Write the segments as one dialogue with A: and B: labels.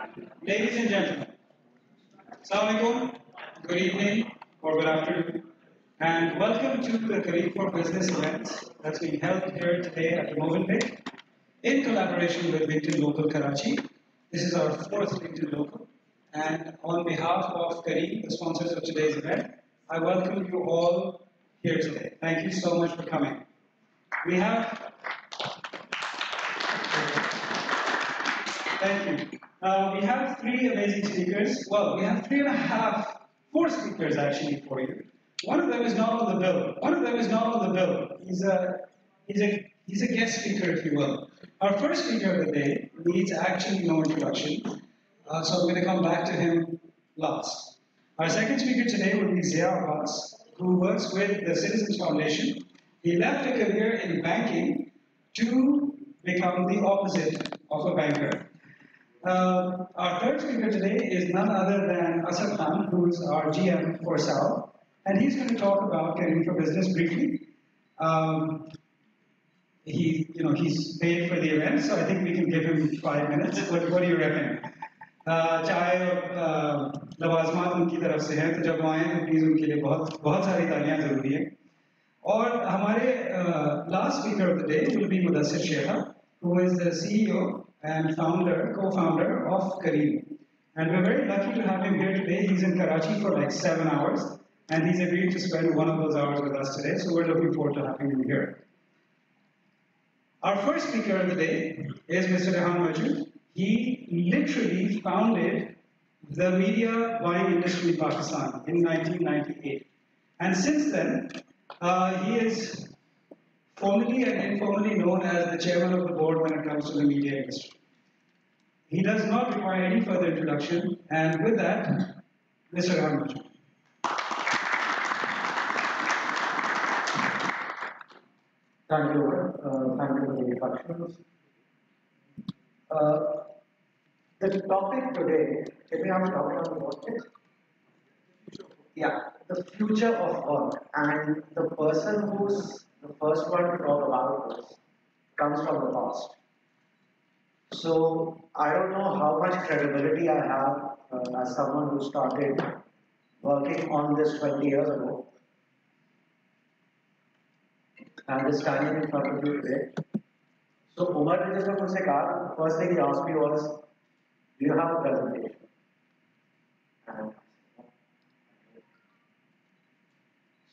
A: Ladies and gentlemen, Assalamualaikum, good evening or good afternoon, and welcome to the Careem4Business event that's being held here today at the Movenpick in collaboration with LinkedIn Local Karachi. This is our fourth LinkedIn Local, and on behalf of Careem, the sponsors of today's event, I welcome you all here today. Thank you so much for coming. We have Thank you. We have three amazing speakers. Well, we have four speakers actually for you. One of them is not on the bill. He's a guest speaker, if you will. Our first speaker of the day needs actually no introduction, so I'm going to come back to him last. Our second speaker today will be Zia Abbas, who works with the Citizens Foundation. He left a career in banking to become the opposite of a banker. Our third speaker today is none other than Asad Khan, who is our GM for Sal, and he's going to talk about Careem4Business briefly. He's paid for the event, so I think we can give him 5 minutes. What do you reckon? चाहे लवाजमात उनकी तरफ से हैं, तो जब वो आए तो प्लीज़ उनके लिए बहुत बहुत सारी तालियां ज़रूरी हैं. और हमारे last speaker of the day will be Mudassir Sheikha, who is the CEO and co-founder of Careem. And we're very lucky to have him here today. He's in Karachi for like 7 hours, and he's agreed to spend one of those hours with us today, so we're looking forward to having him here. Our first speaker of the day is Mr. Rehan Majid. He literally founded the media buying industry in Pakistan in 1998. And since then, he is formally and informally known as the chairman of the board when it comes to the media industry. He does not require any further introduction, and with that, Mr. Rehan Majid.
B: Thank you, thank you for the introductions. The topic today, can we have a topic on the topic? Yeah, the future of work, and the person who's the first one to talk about this comes from the past. So I don't know how much credibility I have as someone who started working on this 20 years ago. I'm just standing in front of you today. So Umar ne jab mujhse kaha, first thing he asked me was, do you have a presentation? And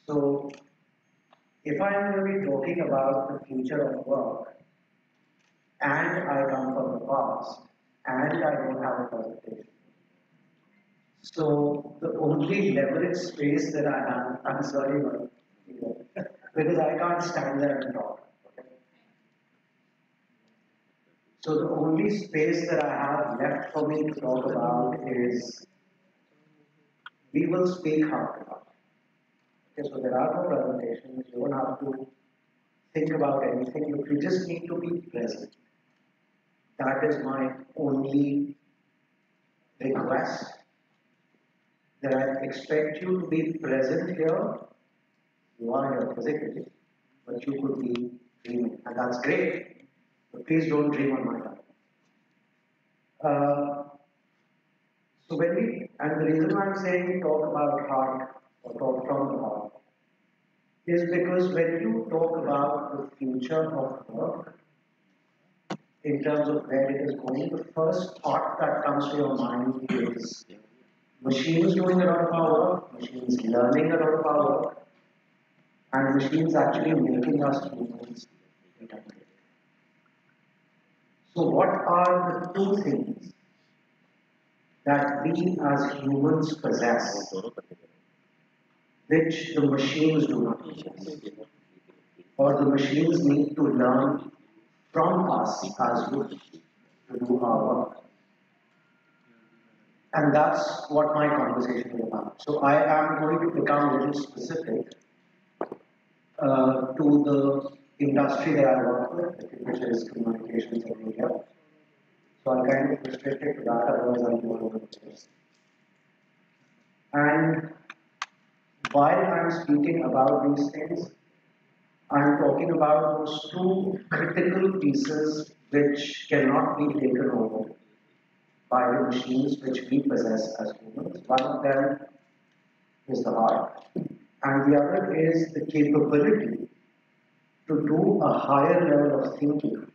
B: so if I am going to be talking about the future of work, and I come from the past, and I don't have a presentation, so the only leverage space that I have, I'm sorry, but because I can't stand there and talk. Okay? So the only space that I have left for me to talk about is, we will speak heart to heart. Okay, so there are no presentations, you don't have to think about anything, you just need to be present. That is my only request, that I expect you to be present here. You are here physically, but you could be dreaming, and that's great, but please don't dream on my time. And the reason why I'm saying talk about heart, or talk from the heart, is because when you talk about the future of work, in terms of where it is going, the first thought that comes to your mind is machines doing a lot of our work, machines learning a lot of our work, and machines actually making us humans. So what are the two things that we as humans possess, which the machines do not possess, or the machines need to learn from us as humans to do our work? And that's what my conversation is about. So I am going to become a little specific to the industry that I work with, which is communications and media. So I'm kind of restricted to that, otherwise I'll go over the space. And while I'm speaking about these things, I'm talking about those two critical pieces which cannot be taken over by the machines which we possess as humans. One of them is the heart, and the other is the capability to do a higher level of thinking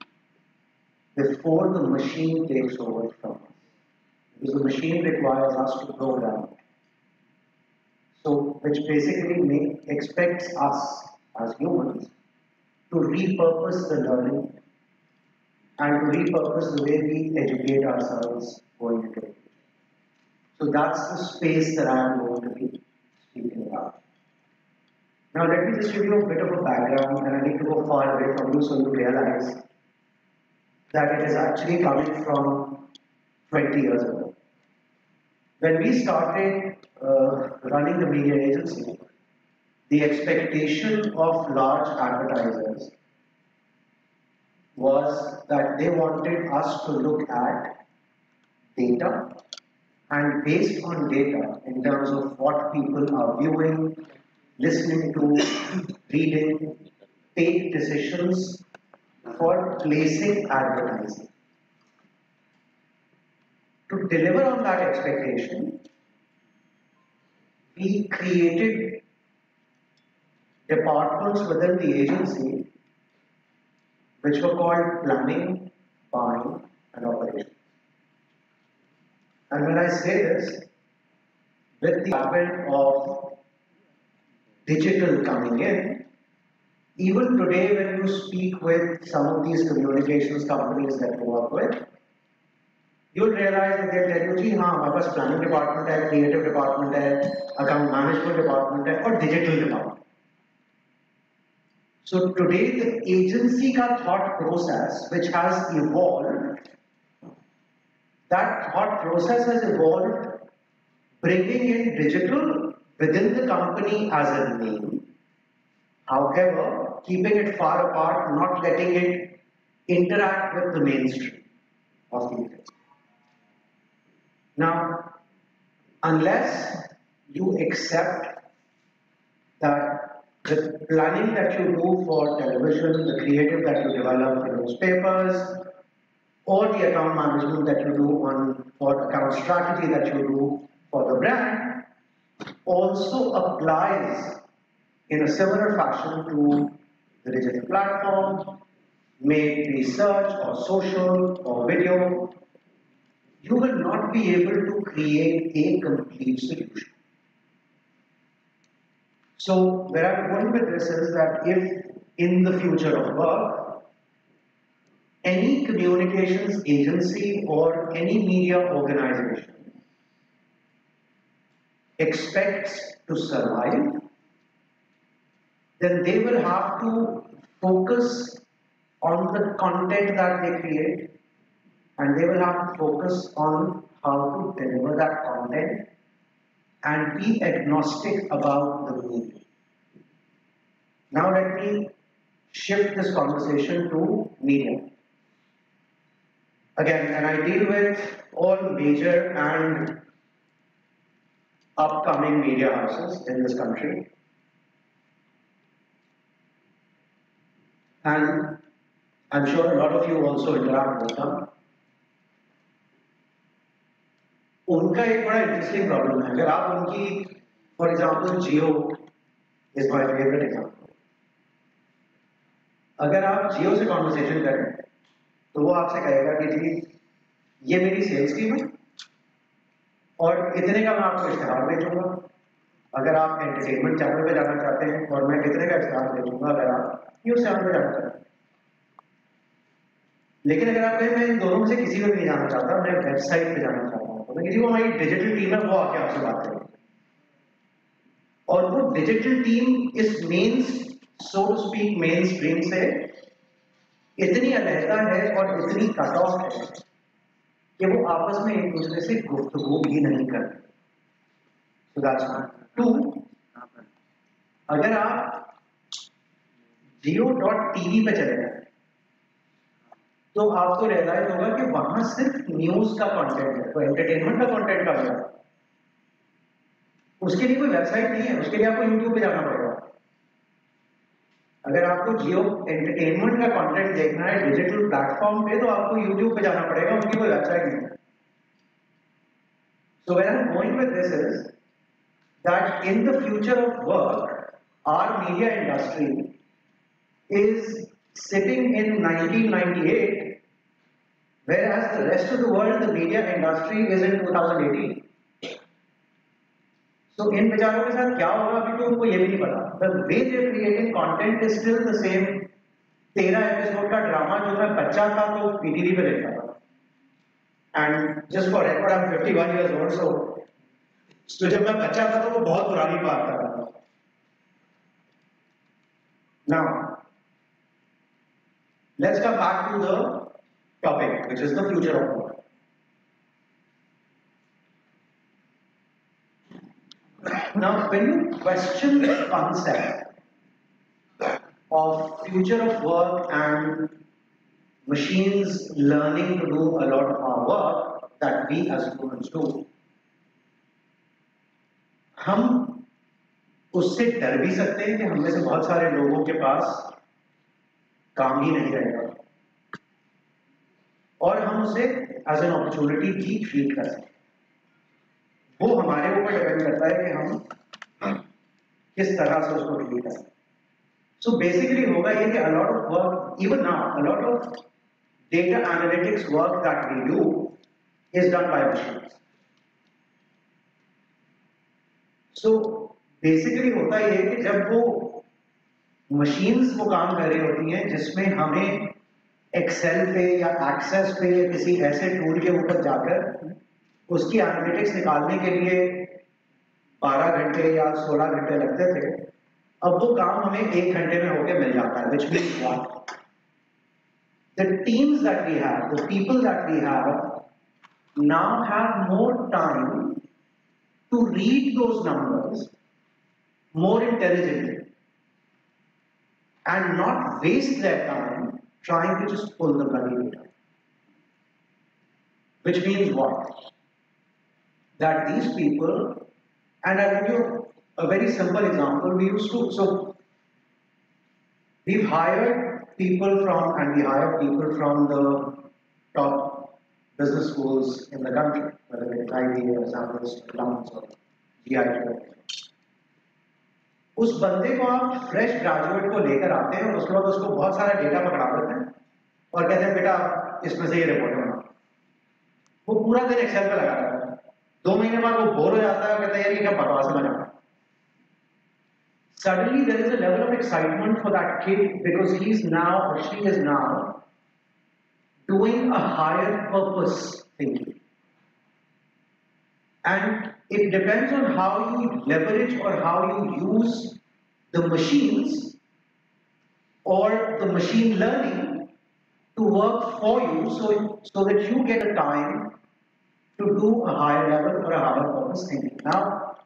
B: before the machine takes over from us. Because the machine requires us to program. So, which basically expects us as humans to repurpose the learning and to repurpose the way we educate ourselves going into it. So that's the space that I am going to be speaking about. Now let me just give you a bit of a background, and I need to go far away from you so you realize that it is actually coming from 20 years ago. When we started running the media agency, the expectation of large advertisers was that they wanted us to look at data, and based on data in terms of what people are viewing, listening to, reading, take decisions for placing advertising. To deliver on that expectation, we created departments within the agency which were called planning, buying, and operations. And when I say this, with the advent of digital coming in, even today when you speak with some of these communications companies that you work with, you'll realize that they'll tell you, "जी हाँ, हमारे पास planning department है, creative department है, account management department है, और digital department." So today the agency का thought process, which has evolved, that thought process has evolved, bringing in digital within the company as a name. However, keeping it far apart, not letting it interact with the mainstream of the industry. Now, unless you accept that the planning that you do for television, the creative that you develop for newspapers, or the account management that you do for account strategy that you do for the brand, also applies in a similar fashion to the digital platform, may it be search or social or video, you will not be able to create a complete solution. So where I'm going with this is that if in the future of work, any communications agency or any media organization expects to survive, then they will have to focus on the content that they create, and they will have to focus on how to deliver that content and be agnostic about the medium. Now let me shift this conversation to media. Again, and I deal with all major and upcoming media houses in this country. And I'm sure a lot of you also interact with them. उनका एक बड़ा interesting problem है. अगर आप उनकी, for example Jio is my favourite example, अगर आप जियो से कॉन्वर्सेशन करें तो वो आपसे कहेगा कि जी ये मेरी सेल्स टीम है और इतने का मैं आपको इश्तेहार बेचूंगा अगर आप एंटरटेनमेंट चैनल पे जाना चाहते हैं, और मैं इतने का इश्तेहार बेचूंगा अगर आप न्यूज चैनल पे जाना चाहते हैं. लेकिन अगर आप कहें मैं इन दोनों में से किसी में भी नहीं जाना चाहता, मैं वेबसाइट पे जाना चाहता हूँ, तो मैं किसी वो हमारी डिजिटल टीम है वो आके आपसे बात करेगी. और वो डिजिटल टीम इस main, so to speak, mainstream से इतनी अलहदा है और इतनी कट ऑफ है कि वो आपस में एक दूसरे से गुफ्तगू भी नहीं करते. So that's one. Two, अगर आप jio.tv पे चले जाए तो आपको रियलाइज होगा कि वहां सिर्फ न्यूज का कंटेंट है, कोई एंटरटेनमेंट का कंटेंट का है. उसके लिए कोई वेबसाइट नहीं है, उसके लिए आपको यूट्यूब पे जाना पड़ेगा. अगर आपको जियो एंटरटेनमेंट का कंटेंट देखना है डिजिटल प्लेटफॉर्म पे तो आपको यूट्यूब पे जाना पड़ेगा, उनकी कोई वेबसाइट नहीं है. So where I'm going with this is that in the future of work, our media industry is sitting in 1998, whereas the rest of the world, the media industry is in 2018. So इन बेचारों के साथ क्या होगा अभी तो उनको ये भी नहीं पता. The way they're creating content is still the same. 13 episode का ड्रामा जो मैं बच्चा था तो पीटीवी पे देखता था. And just for record, I'm 51 years old, so जब मैं बच्चा था तो वो बहुत पुरानी बात था. Now, let's come back to the topic, which is the future of work. Now, when you question the concept of future of work and machines learning to do a lot of our work that we as humans do, हम उससे डर भी सकते हैं कि हम में से बहुत सारे लोगों के पास काम ही नहीं रहेगा, और हम उसे एज एन अपॉर्चुनिटी भी ट्रीट कर सकते हैं. वो हमारे ऊपर डिपेंड करता है कि हम किस तरह से उसको ट्रीट करें. सो बेसिकली होगा ये कि a lot of work, even now, a lot of data analytics work that we do is done by machines. So basically होता ये है कि जब वो मशीन्स वो काम कर रही होती हैं जिसमें हमें एक्सेल पे या एक्सेस पे या किसी ऐसे टूल के ऊपर जाकर उसकी एनालिटिक्स निकालने के लिए 12 घंटे या 16 घंटे लगते थे, अब वो काम हमें 1 घंटे में होके मिल जाता है. Which means what? The teams that we have, the people that we have now have more time to read those numbers more intelligently and not waste their time trying to just pull the bloody data. Which means what? That these people, and I'll give you a very simple example. We've hired people from, and we hire people from the top business schools in the country, whether it's IB or Sandhurst or Lums or GIT. उस बंदे को आप fresh graduate को लेकर आते हैं और उसके बाद उसको बहुत सारा डेटा पकड़ा देते हैं और कहते हैं बेटा इसमें से ये रिपोर्ट बना. वो पूरा दिन एक्सेल पे लगा रहता है. 2 महीने बाद वो बोर हो जाता है और कहता है यार ये क्या बकवास है बना. Suddenly there is a level of excitement for that kid because he is now or she is now doing a higher purpose thinking. And it depends on how you leverage or how you use the machines or the machine learning to work for you so that you get a time to do a higher level or a higher purpose thinking. Now,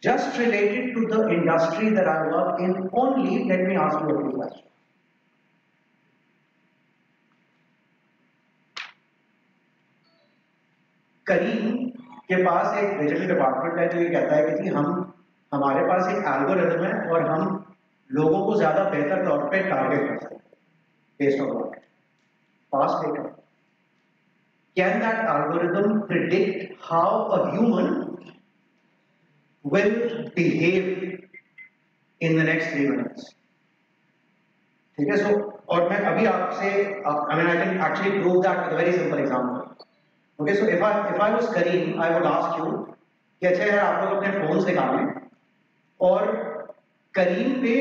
B: just related to the industry that I work in only, let me ask you a few questions. करीम के पास एक digital department है जो ये कहता है कि जी हमारे पास एक एल्गोरिथम है और हम लोगों को ज्यादा बेहतर तौर पे टारगेट कर सकते हैं based on what past data. Can that algorithm predict how a human will behave in the next 3 minutes? ठीक है. So और मैं अभी आपसे I can actually prove that with a very simple example. Okay, so if I was Kareem, I would ask you कि अच्छा यार आप लोग अपने फोन्स निकालें और करीम पे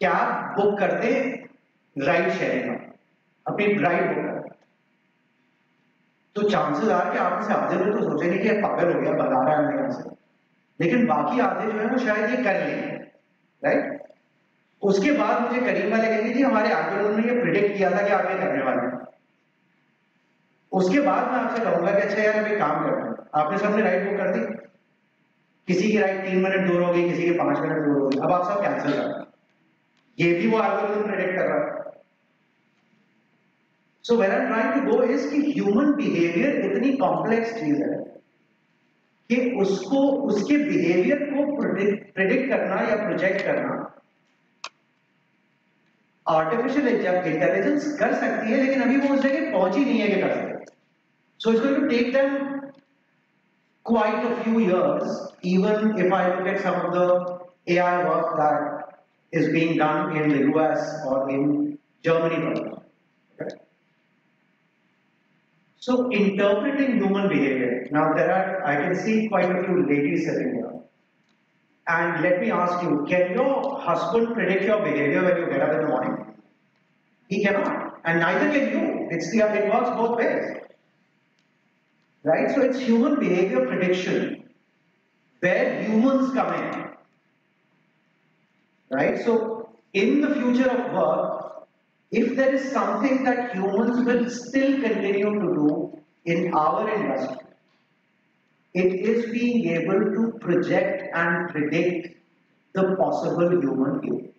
B: कैब बुक करते राइड शेयरिंग में, अपनी राइड बुक करते. तो चांसेस आर कि आप में से आधे लोग तो सोचेंगे कि ये पागल हो गया बता रहा है हमें यहाँ से, लेकिन बाकी आधे जो है वो शायद ये कर लेंगे, राइट. उसके बाद मुझे करीम वाले कहेंगे जी हमारे एल्गोरिथम ने ये प्रिडिक्ट किया था कि आप ये करने वाले हैं. उसके बाद मैं आपसे कहूंगा कि अच्छा यार अभी काम करते हैं, आपने सबने राइड बुक कर दी, किसी की राइड 3 मिनट दूर हो गई, किसी की 5 मिनट दूर हो गई, अब आप सब कैंसिल कर रहे हैं. ये भी वो एल्गोरिथम प्रेडिक्ट कर रहा है. So where I am trying to go is कि ह्यूमन बिहेवियर इतनी कॉम्प्लेक्स चीज है कि उसको उसके बिहेवियर को प्रेडिक्ट करना या प्रोजेक्ट करना आर्टिफिशियल इंटेलिजेंस कर सकती है, लेकिन अभी वो उस जगह पहुंची नहीं है कि कर सकते. So it's going to take them quite a few years, even if I look at some of the AI work that is being done in the US or in Germany, for example. Okay? So interpreting human behavior. Now I can see quite a few ladies sitting here. And let me ask you, can your husband predict your behavior when you get up in the morning? He cannot. And neither can you. It works both ways. Right? So it's human behavior prediction where humans come in. Right? So in the future of work, if there is something that humans will still continue to do in our industry, it is being able to project and predict the possible human behavior.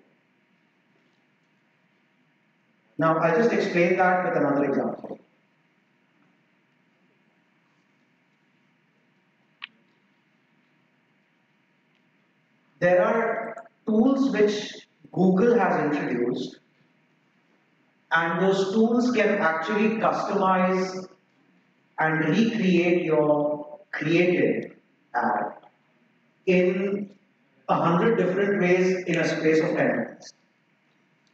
B: Now, I'll just explain that with another example. There are tools which Google has introduced, and those tools can actually customize and recreate your creative ad in 100 different ways in a space of 10 minutes.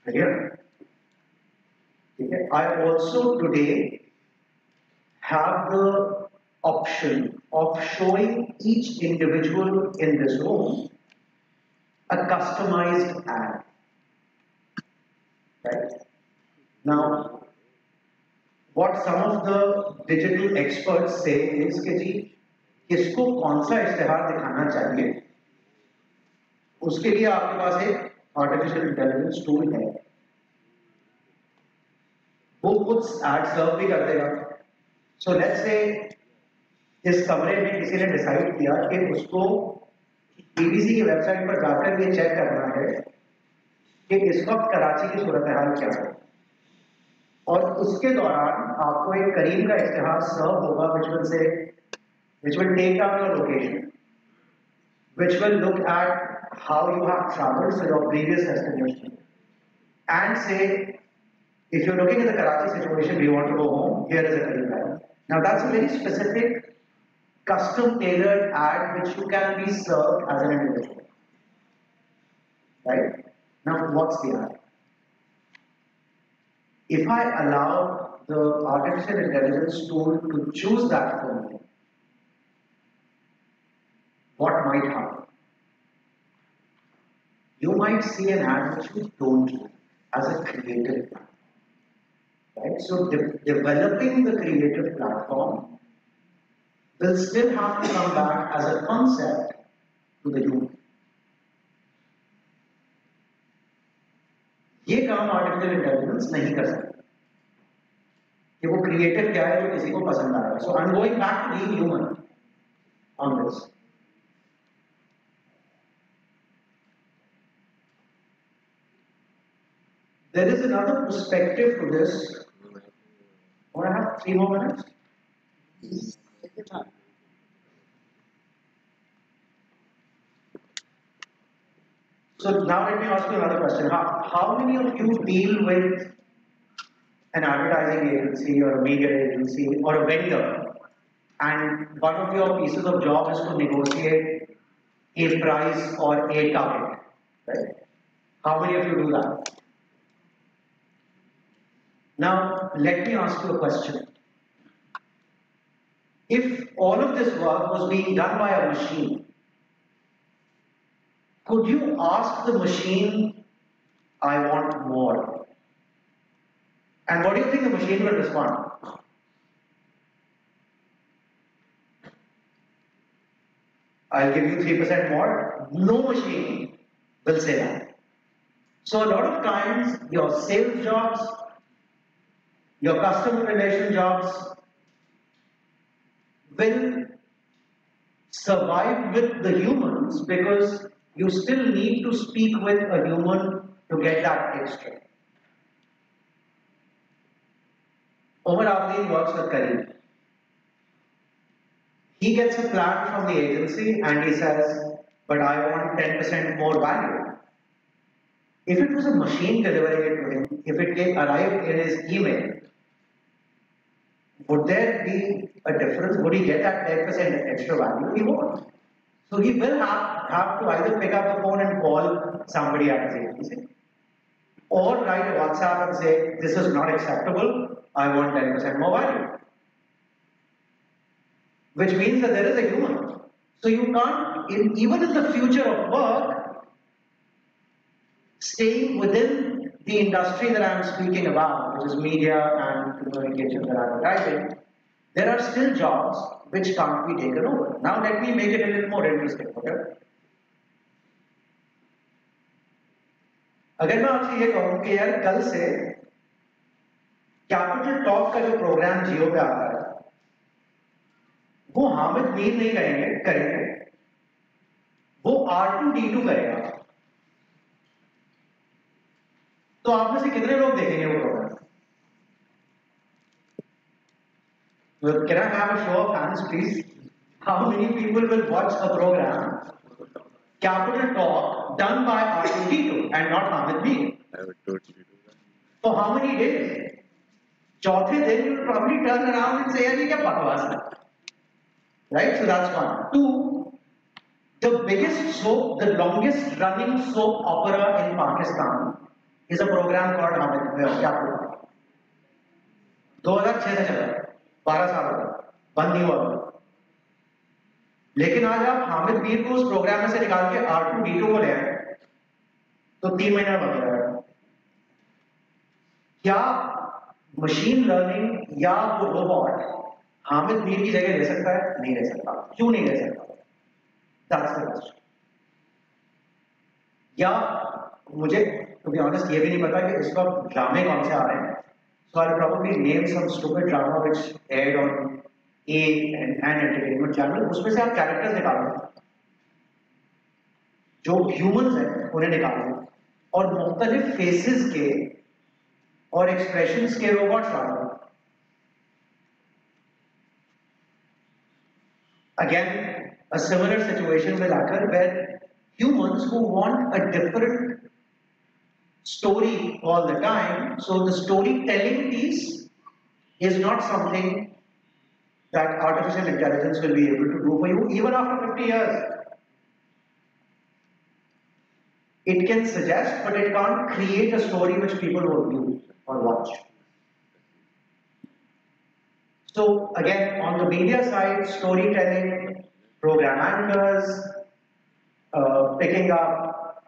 B: Clear? Okay. I also today have the option of showing each individual in this room a customized ad. Right? Now, what some of the digital experts say is कि जी किसको कौन सा इश्तिहार दिखाना चाहिए उसके लिए आपके पास एक आर्टिफिशियल इंटेलिजेंस टूल है वो कुछ एड सर्व भी कर देगा सो लेट्स से इस कमरे में किसी ने डिसाइड किया कि उसको बीबीसी की वेबसाइट पर जाकर ये चेक करना है कि इस वक्त कराची की सूरत हाल क्या है और उसके दौरान आपको एक करीम का इश्तिहार सर्व होगा which will take down your location, which will look at how you have traveled, so your previous destination, and say, if you're looking at the Karachi situation, we want to go home, here is a Kareem line. Now that's a very specific, custom-tailored ad which you can be served as an individual. Right? Now what's the ad? If I allow the artificial intelligence tool to choose that for me, what might happen? You might see an ad which you don't do as a creative platform. Right? So developing the creative platform will still have to come back as a concept to the human. ये काम artificial intelligence नहीं कर सकता कि वो creative क्या है जो किसी को पसंद आएगा so I am going back to being human on this there is another perspective to this. I have 3 more minutes. So now let me ask you another question. How many of you deal with an advertising agency or a media agency or a vendor and one of your pieces of job is to negotiate a price or a target, right? How many of you do that? Now, let me ask you a question. If all of this work was being done by a machine, could you ask the machine, I want more? And what do you think the machine will respond? I'll give you 3% more. No machine will say that. So a lot of times, your sales jobs, your customer relation jobs will survive with the humans because you still need to speak with a human to get that extra. Omar Abdeen works with Kareem. He gets a plan from the agency and he says, but I want 10% more value. If it was a machine delivering it to him, if it arrived in his email, would there be a difference? Would he get that 10% extra value? He won't. So he will have to either pick up the phone and call somebody at his agency, or write a WhatsApp and say, this is not acceptable, I want 10% more value. Which means that there is a human. So you can't, even in the future of work, staying within the industry that I'm speaking about, which is media and communications and advertising, there are still jobs which can't be taken over. Now let me make it a little more interesting, okay? अगर मैं आपसे ये कहूँ कि यार कल से capital talk का जो प्रोग्राम जियो पे आता है वो हामिद मीर नहीं करेंगे वो R2D2 करेगा तो आप में से कितने लोग देखेंगे वो programme Can I have a show of hands please? How many people will watch a program Capital Talk done by R2D2 and not Hamid Mir?
C: I would totally do that.
B: For how many days? चौथे दिन you will probably turn around and say यार ये क्या बकवास है? Right? So that's one. Two, the biggest soap, the longest running soap opera in Pakistan is a program called Hamid Capital Talk. 2006 से चला 12 साल हो गए बंद नहीं हुआ लेकिन आज आप हामिद मीर को उस प्रोग्राम में से निकाल के R2D2 को ले आए तो 3 महीने में बंद रहेगा क्या मशीन लर्निंग या वो रोबोट हामिद मीर की जगह ले सकता है नहीं ले सकता क्यों नहीं ले सकता दैट्स द क्वेश्चन या मुझे टू बी ऑनेस्ट ये भी नहीं पता कि इस वक्त ड्रामे कौन से आ रहे हैं so I probably name some stupid drama which aired on A and entertainment channel उसमें से आप कैरेक्टर्स निकाल दें जो ह्यूमंस हैं उन्हें निकाल दें और मुख्तलिफ फेसेस के और एक्सप्रेशंस के रोबोट्स डाल दें again a similar situation will occur where humans who want a different story all the time so the storytelling piece is not something that artificial intelligence will be able to do for you even after 50 years. It can suggest, but it can't create a story which people will use or watch. So again, on the media side, storytelling, program anchors, picking up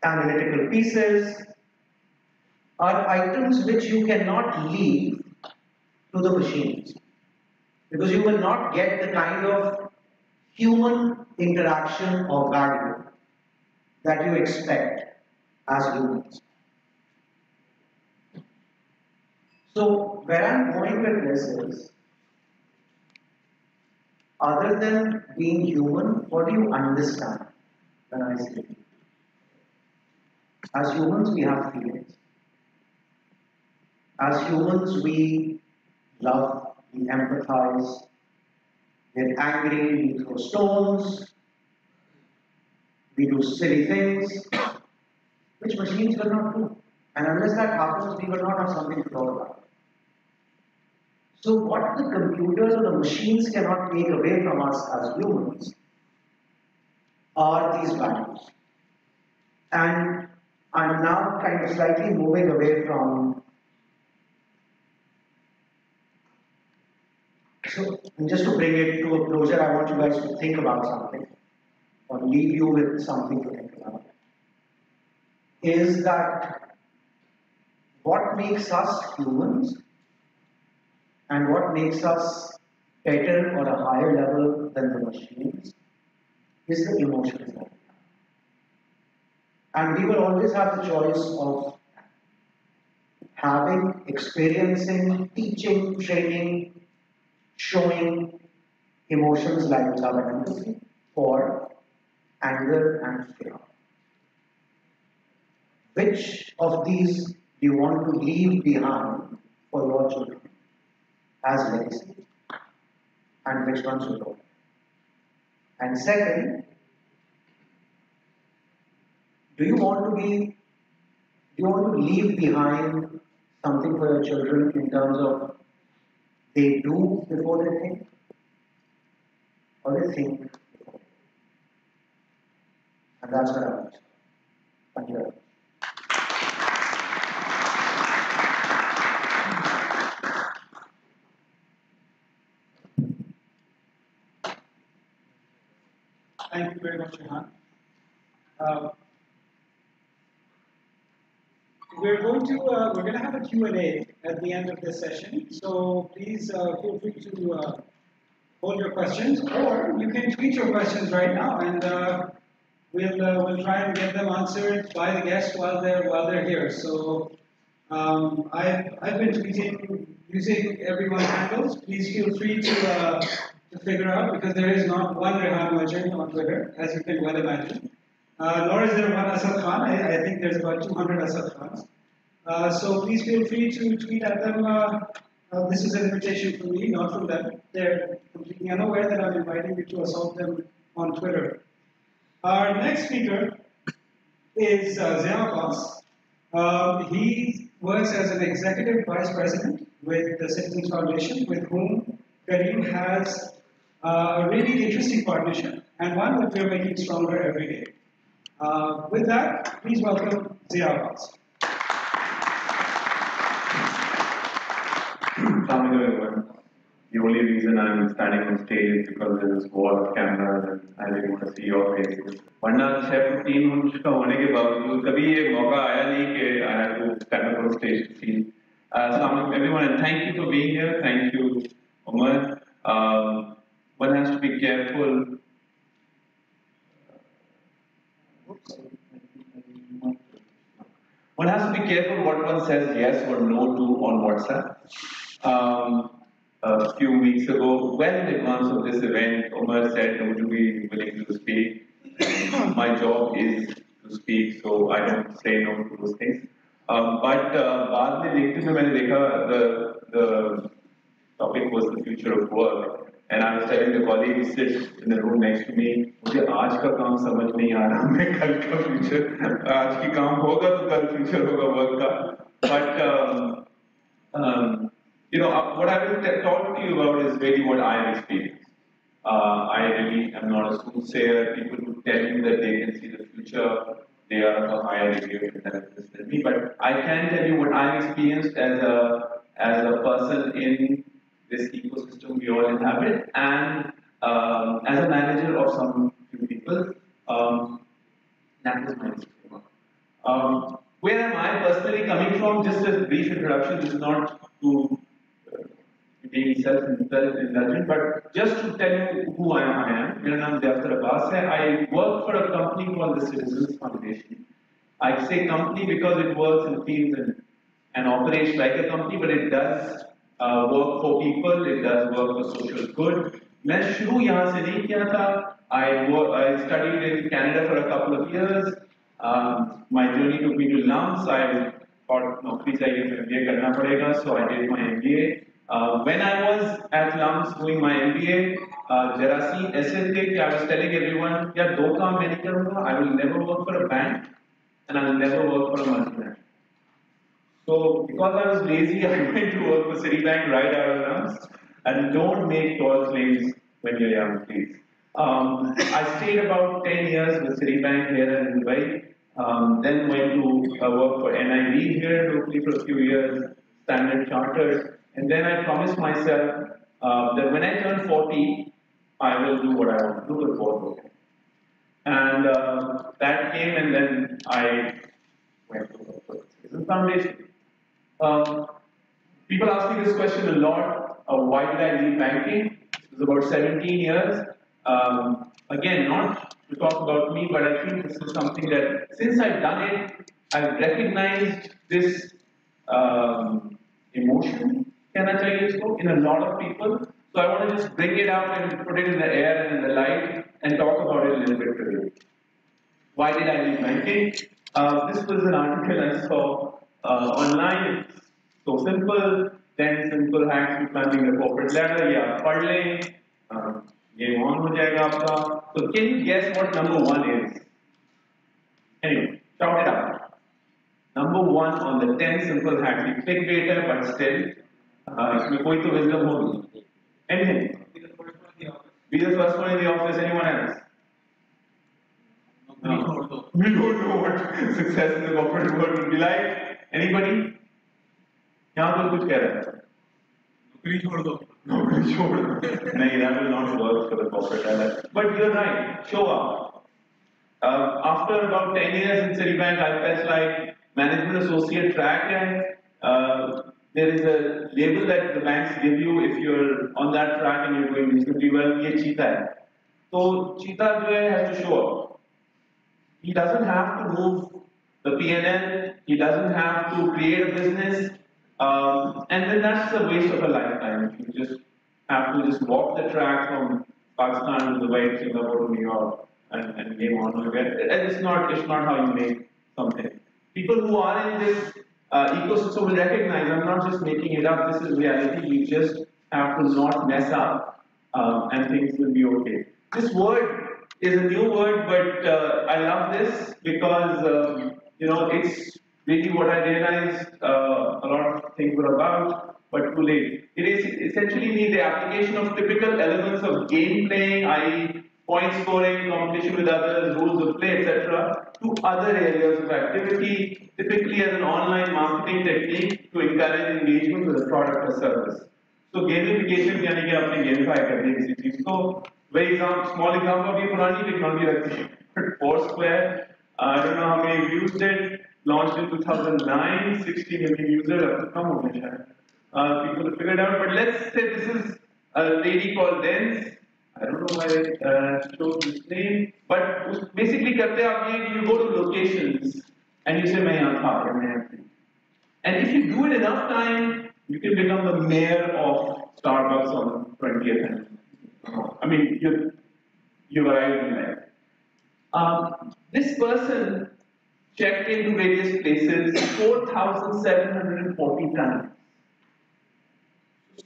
B: analytical pieces are items which you cannot leave to the machines. Because you will not get the kind of human interaction or value that you expect as humans. So, where I'm going with this is, other than being human, what do you understand when I say it? As humans, we have feelings. As humans, we love, we empathize, we're angry, we throw stones, we do silly things, which machines will not do. And unless that happens, we will not have something to talk about. So what the computers or the machines cannot take away from us as humans are these values. And I'm now kind of slightly moving away from so just to bring it to a closure, I want you guys to think about something or leave you with something to think about. Is that what makes us humans and what makes us better or a higher level than the machines is the emotions that we have. And we will always have the choice of having, experiencing, teaching, training, showing emotions like love and empathy, or anger and fear. Which of these do you want to leave behind for your children as legacy, and which ones you don't? And second, do you want to leave behind something for your children in terms of they do before they think, or they think before they do. And that's what I want to say. Thank you very much.
A: Thank you very much, Rehan. We're going to have a Q&A at the end of this session. So please feel free to hold your questions, or you can tweet your questions right now, and we'll try and get them answered by the guests while they're here. So I've been tweeting using everyone's handles. Please feel free to figure out, because there is not one Rehan Merchant on Twitter, as you can well imagine. Nor is there one Asad Khan. I think there's about 200 Asad Khans. So please feel free to tweet at them. This is an invitation from me, not from them. They're completely unaware that I'm inviting you to assault them on Twitter. Our next speaker is Zia Abbas. He works as an executive vice president with the Citizens Foundation, with whom Careem has a really interesting partnership, and one that we're making stronger every day. With that, please welcome Zia Abbas.
C: Assalamu everyone. The only reason I'm standing on stage is because there's this wall of cameras and I really want to see your faces. वरना 6-3 होने के बावजूद कभी ये मौका आया नहीं कि I had to stand up on stage to see. Assalamu everyone, and thank you for being here. Thank you, Umar. One has to be careful. One has to be careful what one says yes or no to on WhatsApp. A few weeks ago, well in advance of this event, Umar said, would you be willing to speak? My job is to speak, so I don't say no to those things. But बाद में देखते हुए मैंने देखा the topic was the future of work. And I was telling the colleague who sits in the room next to me, मुझे आज का काम समझ नहीं आ रहा, मैं कल का future, आज की काम होगा तो कल future होगा work का. But you know, what I will talk to you about is really what I have experienced. I really am not a soothsayer. People who tell you that they can see the future, they are of a higher degree of intelligence than me. But I can tell you what I experienced as a person in this ecosystem we all inhabit, and as a manager of some few people. That was my experience. Where am I personally coming from? Just a brief introduction. This is not to being self-indulgent, but just to tell you who I am. My name is Zia Abbas. I work for a company called the Citizens Foundation. I say company because it works and feels and operates like a company, but it does work for people. It does work for social good. मैं शुरू यहाँ से नहीं किया था. I studied in Canada for a couple of years. My journey took me to LUMS. I thought नौकरी चाहिए तो MBA करना पड़ेगा, so I did my MBA. When I was at LUMS doing my MBA, जरासी ऐसे थे कि I was telling everyone, यार दो काम मैं नहीं करूँगा. I will never work for a bank, and I will never work for a multinational. So because I was lazy, I went to work for Citibank right out of LUMS. And don't make false claims when you're young, please. I stayed about 10 years with Citibank here in Dubai. Then went to work for NIB here locally for a few years, Standard Chartered. And then I promised myself that when I turn 40, I will do what I want to do with both. And that came, and then I went to work for the Citizens Foundation. People ask me this question a lot. Why did I leave banking? It was about 17 years. Again, not to talk about me, but I think this is something that since I've done it, I've recognized this emotion, in a lot of people. So I want to just bring it out and put it in the air and in the light and talk about it a little bit today. Why did I leave banking? This was an article I saw online. It's so simple. 10 simple hacks to climbing the corporate ladder. Yeah, पढ़ लें, game on हो जाएगा आपका. So can you guess what number 1 is? Anyway, shout it out. Number 1 on the 10 simple hacks. You clickbait it, but still, इसमें कोई तो wisdom होगी. Anything. Be the first one in the office. Anyone else? No. We don't know what success in the corporate world will be like. Anybody? यहाँ तो कुछ कह रहा है. नौकरी छोड़ दो. नौकरी छोड़ दो. नहीं, that will not work for the corporate ladder. But you're right. Show up. After about 10 years in Citibank, I felt like management associate track and there is a label that the banks give you if you're on that track and you're doing reasonably well. ये cheetah है. तो cheetah जो है has to show up. He doesn't have to move the P&L. He doesn't have to create a business. And then that's a waste of a lifetime. You just have to just walk the track from Pakistan to Dubai, Singapore to New York, and game on again. It's not how you make something. People who are in this ecosystem will recognize I'm not just making it up. This is reality. You just have to not mess up, and things will be okay. This word is a new word, but I love this because it's really what I realized a lot of things were about, but too late. It is essentially the application of typical elements of game playing, i.e., point scoring, competition with others, rules of play, etc., to other areas of activity, typically as an online marketing technique to encourage engagement with a product or service. So gamification यानी कि आपने gamify कर दिया किसी चीज को. Very small example अभी पुरानी technology लगती है. Foursquare, I don't know how many you've used it. Launched in 2009, 60 million users. अब तो कम हो गया शायद. People have figured out. But let's say this is a lady called Dens. I don't know why I chose this name. But basically करते आप ये you go to locations and you say मैं यहाँ था या मैं यहाँ थी. And if you do it enough time, you can become the mayor of Starbucks on 20th Avenue. I mean, you've arrived in life. This person checked into various places 4,740 times.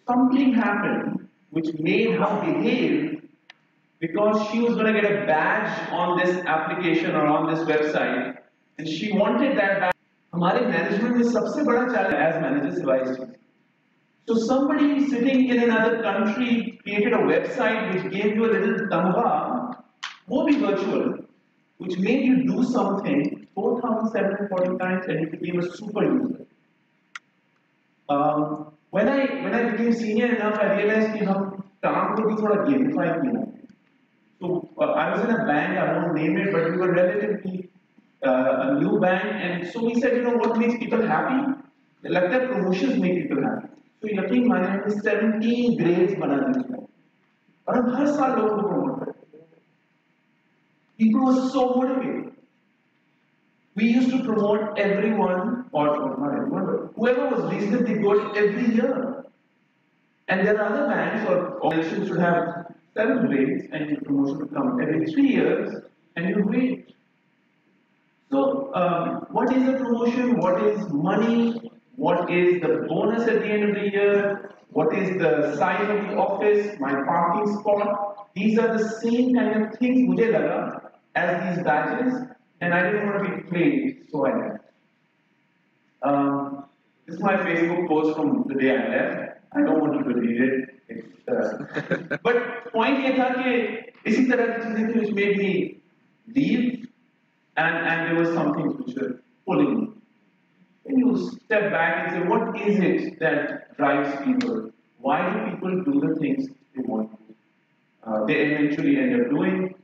C: Something happened which made her behave because she was going to get a badge on this application or on this website, and she wanted that badge. हमारे management में सबसे बड़ा challenge as managers device. So somebody sitting in another country created a website which gave you a little tamwa, वो भी virtual, which made you do something 4,740 times and you became a super user. When I became senior enough, I realized कि हम काम को भी थोड़ा gamify किया. So I was in a bank, I won't name it, but we were relatively a new bank, and so we said, what makes people happy? लगता है promotions make people happy. So यकीन माने हमने 17 grades बना दिए और हम हर साल लोगों को promote करते. People were so motivated. We used to promote everyone, or not everyone, but whoever was reasonably good every year. And there are other banks or organizations should have 7 grades, and your promotion would come every 3 years, and you wait. So, what is a promotion? What is money? What is the bonus at the end of the year? What is the size of the office? My parking spot? These are the same kind of things mujhe laga as these badges, and I didn't want to be played, so I left. This is my Facebook post from the day I left. I don't want you to read it. But point ये था कि इसी तरह की चीजें थी which made me leave, and there was something which was pulling me. When you step back and say, what is it that drives people? Why do people do the things they want to do? They eventually end up doing.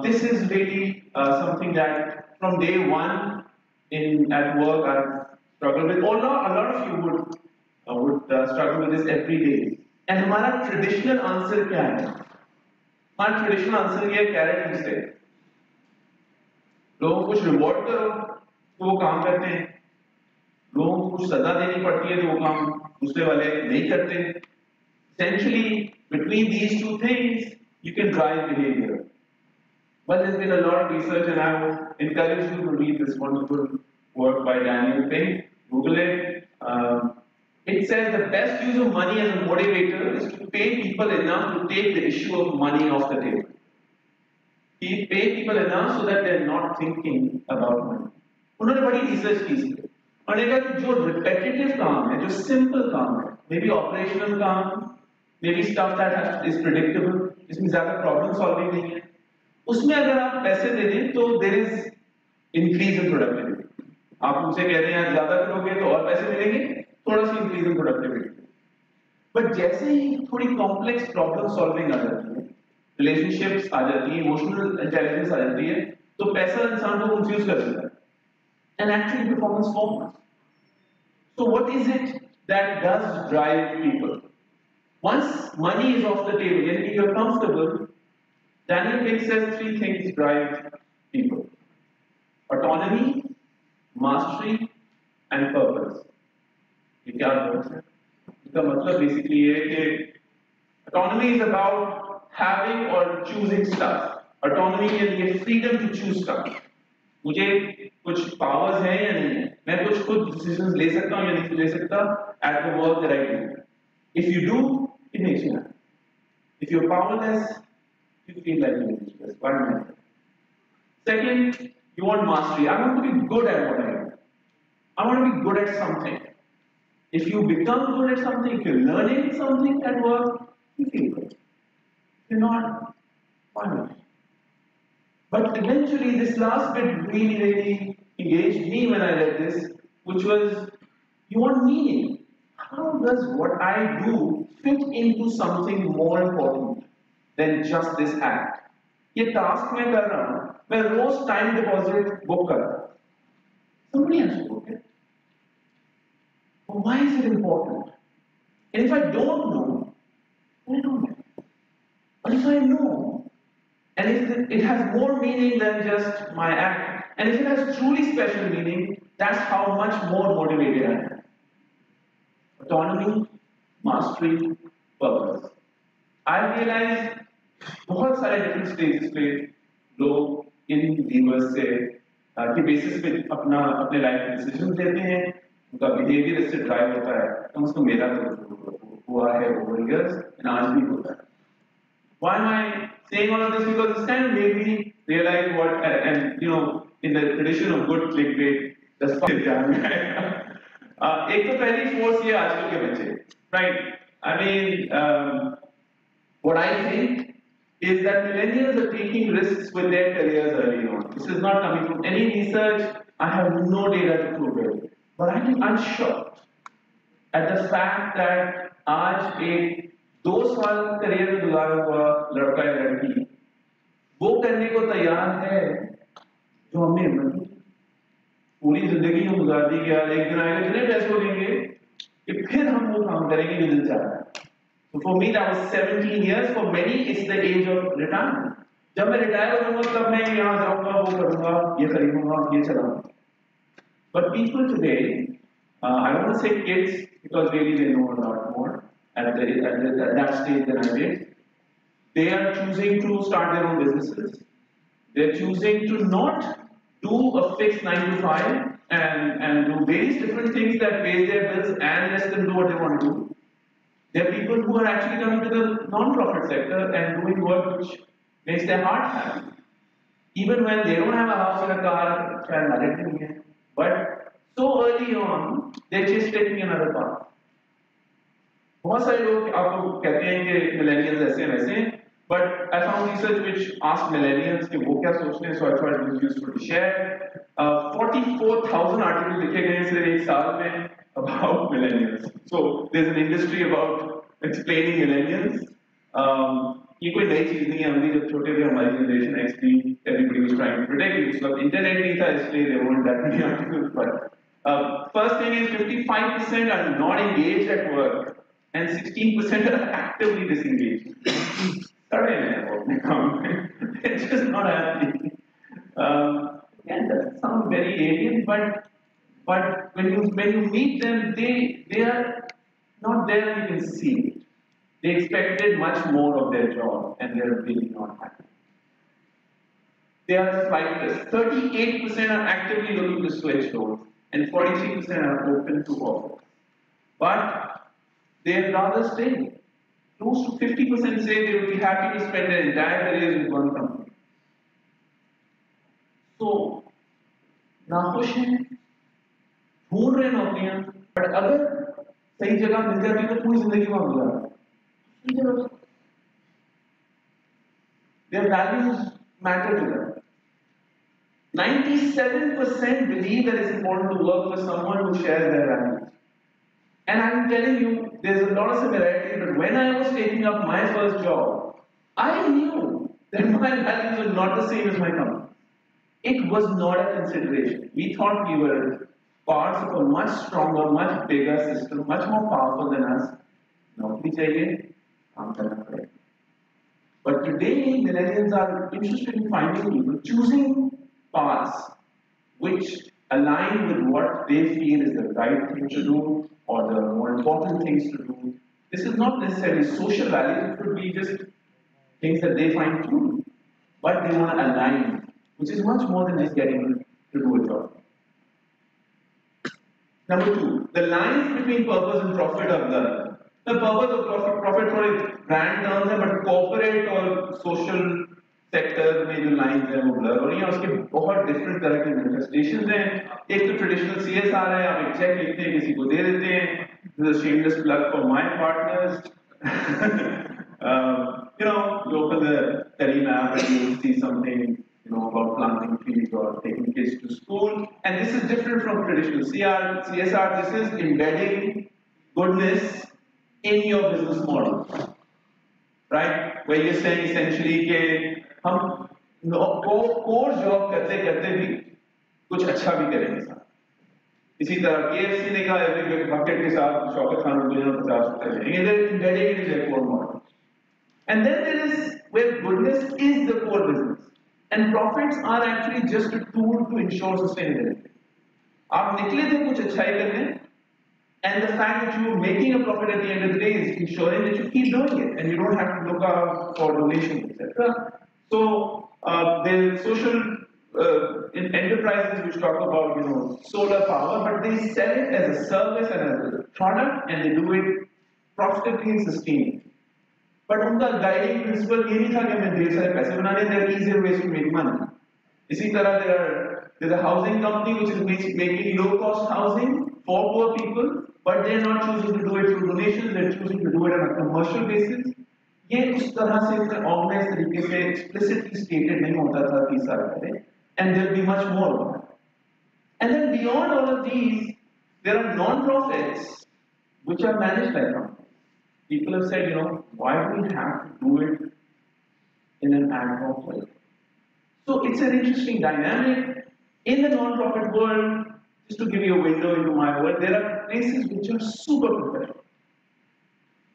C: This is really something that from day one at work I've struggled with. A lot of you would struggle with this every day. And हमारा traditional answer क्या है? हमारा traditional answer ये है carrot and stick. लोगों को कुछ reward करो तो वो काम करते हैं. लोगों को कुछ सजा देनी पड़ती है तो वो काम दूसरे वाले नहीं करते. Essentially, between these two things, you can drive behavior. But there's been a lot of research, and I would encourage you to read this wonderful work by Daniel Pink. Google it. It says the best use of money as a motivator is to pay people enough to take the issue of money off the table. Pay people enough so that they're not thinking about money. उन्होंने बड़ी research की इसमें. मैंने कहा कि जो repetitive काम है, जो सिंपल काम है, मे बी ऑपरेशनल काम, may be stuff that is predictable, जिसमें ज्यादा प्रॉब्लम सॉल्विंग नहीं है, उसमें अगर आप पैसे दे दें तो there is increase in productivity. आप उनसे कह रहे हैं ज्यादा करोगे तो और पैसे मिलेंगे, थोड़ा सा इंक्रीज इन प्रोडक्टिविटी। बट जैसे ही थोड़ी कॉम्प्लेक्स प्रॉब्लम सॉल्विंग आ जाती है, रिलेशनशिप्स आ जाती है, इमोशनल इंटेलिजेंस आ जाती है, तो पैसा इंसान को कंफ्यूज कर देता है and actually performance falls. So what is it that does drive people? Once money is off the table, and if you're comfortable, Daniel Pink says three things drive people: autonomy, mastery, and purpose. ये क्या words है? इसका मतलब basically ये है कि autonomy is about having or choosing stuff. Autonomy is the freedom to choose stuff. मुझे कुछ पावर्स हैं या नहीं है, मैं कुछ खुद डिसीजंस ले सकता हूं या नहीं ले सकता at the work that I do. If you do, it makes you happy. If you are powerless, you feel like you're useless. Why not? Second, you want mastery. I want to be good at what I do. I want to be good at something. If you become good at something, if you're learning something at work, you feel good. If you're not, why not? But eventually, this last bit really engaged me when I read this, which was, you want meaning. How does what I do fit into something more important than just this act? ये task मैं कर रहा हूँ, मैं रोज time deposit book कर रहा हूँ. Somebody has to book it. But why is it important? And if I don't know, then I don't know. But if I know, and if it has more meaning than just my act, and if it has truly special meaning, that's how much more motivated I am. Autonomy, mastery, purpose. I realize बहुत सारे different stages पे लोग इन levers से के basis पे अपने life decisions लेते हैं, उनका behavior इससे drive होता है। तो उसको मेरा तो हुआ है over years, and आज भी होता है। Why am I saying all of this? Because this kind of made me realize what, and you know, in the tradition of good clickbait, that's fucking jam है। एक तो पहली force ये आजकल के बच्चे, right? I mean, what I think is that millennials are taking risks with their careers early on. This is not coming from any research. I have no data to prove it, but I think I'm shocked at the fact that आज एक 2 साल career में गुजारा हुआ लड़का या लड़की वो करने को तैयार है जो हमने हिम्मत की पूरी जिंदगी में गुजार दी। यार एक दिन आएगा इतने पैसे हो देंगे कि फिर हम वो काम करेंगे जो दिल चाह रहा है। So for me that was 17 years. For many it's the age of retirement. जब मैं रिटायर हो जाऊंगा तब मैं यहाँ जाऊंगा, वो करूंगा, ये खरीदूंगा, ये चलाऊंगा। But people today, I don't want to say kids because really they know a lot more at that stage than I did. They are choosing to start their own businesses. They're choosing to not do a fixed 9 to 5 and do various different things that pay their bills and let them do what they want to do. There are people who are actually coming to the non-profit sector and doing work which makes their heart happy. Even when they don't have a house and a car, but so early on, they're just taking another path. बहुत सारे लोग आपको कहते हैं कि millennials ऐसे हैं वैसे हैं, but I found research which asked millennials कि वो क्या सोचते हैं, so I thought it was useful to share. 44,000 articles लिखे गए हैं सिर्फ एक साल में about millennials. So there's an industry about explaining millennials. ये कोई नई चीज नहीं है, हम भी जब छोटे थे हमारी generation X भी everybody was trying to predict. उस वक्त इंटरनेट नहीं था इसलिए there weren't that many articles. But first thing is 55% are not engaged at work. And 16% are actively disengaged. Sorry, it's just not happy. And that sounds very alien, but when you meet them, they are not there and you can see it. They expected much more of their job and they are really not happy. They are flightless. 38% are actively looking to switch roles and 43% are open to offers. But they'd rather stay. Close to 50% say they would be happy to spend their entire careers with one company. So, नाखुश हैं, ढूंढ रहे हैं नौकरियां, but अगर सही जगह मिल जाती तो पूरी जिंदगी वहां गुजारा। Their values matter to them. 97% believe that it's important to work for someone who shares their values. And I'm telling you, there's a lot of similarity, but when I was taking up my first job, I knew that my values were not the same as my company. It was not a consideration. We thought we were parts of a much stronger, much bigger system, much more powerful than us. नौकरी चाहिए, काम करना पड़ेगा. But today, millennials are interested in finding people choosing paths which align with what they feel is the right thing to do or the more important things to do. This is not necessarily social values, it could be just things that they find true, but they want to align, which is much more than just getting to do a job. Number two, the lines between purpose and profit are blurred. The purpose of profit थोड़े brand terms है, but corporate और social sectors में जो lines हैं वो blur हो रही हैं. उसके बहुत different तरह की manifestations हैं. एक तो traditional CSR है, आप एक check लिखते हैं, किसी को दे देते हैं. This is a shameless plug for my partners. You know, you open the Careem app and you see something, you know, about planting trees or taking kids to school. And this is different from traditional CSR. This is embedding goodness in your business model, right? Where you're saying essentially कि हम core job करते करते भी कुछ अच्छा भी करेंगे साथ. इसी तरह KFC ने कहा every bucket के साथ शौकत खान को 50 रुपए देंगे. They're embedding it in their core model. And then there is where goodness is the core business, and profits are actually just a tool to ensure sustainability. आप निकले थे कुछ अच्छाई करने, and the fact that you are making a profit at the end of the day is ensuring that you keep doing it, and you don't have to look out for donations, etc. So the social in enterprises which talk about, you know, solar power, but they sell it as a service and as a product, and they do it profitably and sustainably. But उनका guiding principle ये नहीं था कि हमें ढेर सारे पैसे बनाने. There are easier ways to make money. इसी तरह there's a housing company which is making low cost housing for poor people, but they are not choosing to do it through donations. They are choosing to do it on a commercial basis. ये उस तरह से इतने organized तरीके से explicitly stated नहीं होता था 30 साल पहले, and there will be much more of that. And then beyond all of these, there are non-profits which are managed by companies. People have said, you know, why do we have to do it in an ad hoc way? So it's an interesting dynamic. In the non-profit world, just to give you a window into my world, there are places which are super professional.